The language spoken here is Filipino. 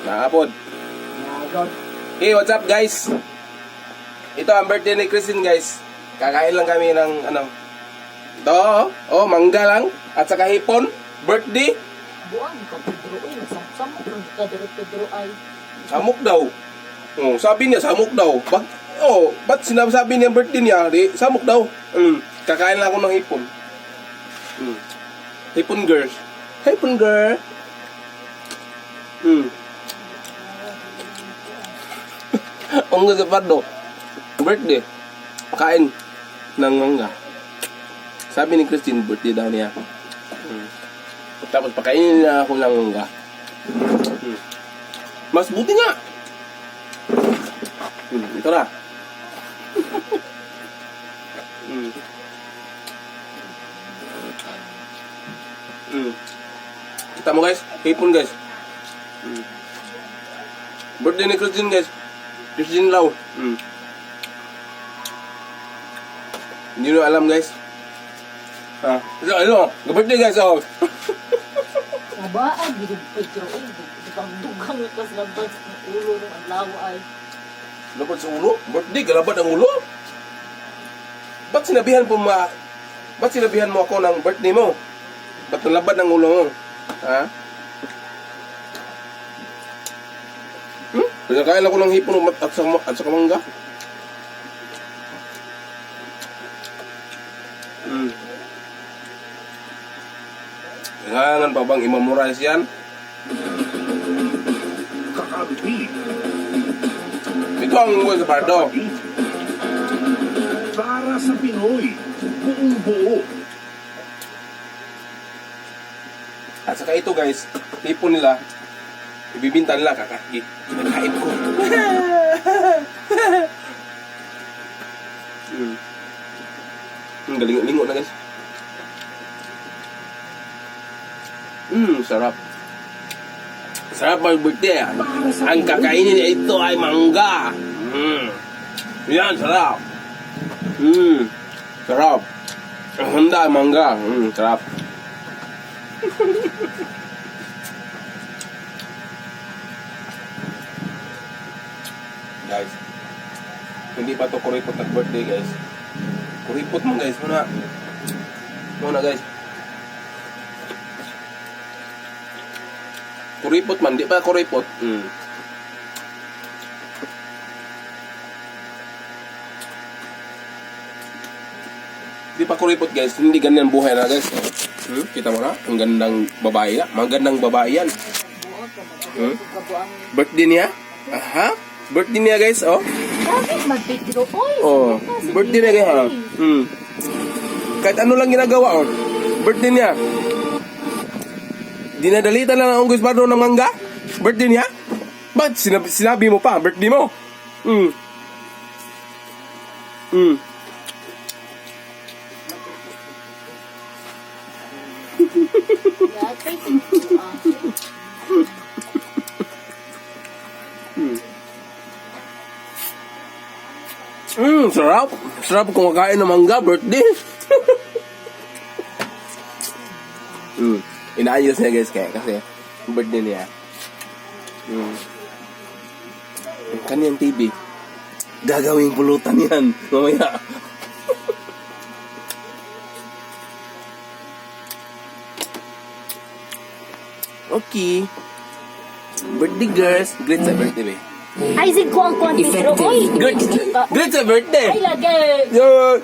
Nakapod. Nagod. Hey, what's up guys? Ito ang birthday ni Christine guys. Kakain lang kami ng ano. Ito, oh, mangga lang. At saka hipon. Birthday. Buang ka Pedro ay samsam ka Pedro ay. Samok daw. Oh, sabi niya samok daw. Ba't sinasabi niya birthday niya? Di, samok daw. Kakain lang ako ng hipon. Hipon girl. Hipon girl. Ang gusto pa do. Birthday. Kain ng mangga. Sabi ni Christine, birthday daw niya. Tapos pakainin na ako ng mangga. Mas buti nga. Ito na. Kita mo guys, hipon guys. Birthday ni Christine guys. Christine Lau. Hindi nyo alam guys. Ano? Birthday guys. Oh. Nabaan gid Pedro ay. Dugang kas labas ng ulo ng adlaw ay. Labad sa ulo? Birthday, galabad ang ulo? Ba't sinabihan mo ako ng birthday mo? Ba't nalabad ang ulo mo? Ha? Pinakain ako ng hipon at sa mangga. Kailangan pa bang i-memorize yan? Kakabit. Ito ang Huwag Pardo. Para sa Pinoy, buong buo. At saka ito guys, hipon nila, ibibinta nila kakaki. Nakain ko. Galing-lingo na guys. Sarap. Sarap mag-birthday. Ang kakainin niya ito ay mangga. Yan, sarap. Sarap. Ang handa ay mangga. Sarap. Guys, hindi pa to kuripot at birthday guys. Kuripot mo guys, muna guys. Kuripot man, di pa kuripot. Di pa kuripot guys, hindi ganyan buhay na guys. Kita mo na, ang gandang babae na. Magandang babae yan. Birthday niya? Aha. Birthday niya guys, oh. Bakit mag-Pedro oy? Oh, birthday niya guys, ha. Kahit ano lang ginagawa, oh. Birthday niya. Dinadalitan lang ang Unggoy Pardo ng mangga? Birthday niya? Ba't sinabi mo pa, birthday mo? Sarap. Sarap kumakain ng mangga, birthday. Inaayos niya guys kasi birthday niya. Ang kanyang TV, gagawing pulutan yan mamaya. Okay. Birthday girls. Great sa birthday, babe. Ay, sig ko ang Pedro oy. Great sa birthday. Ay, lagi. Yo.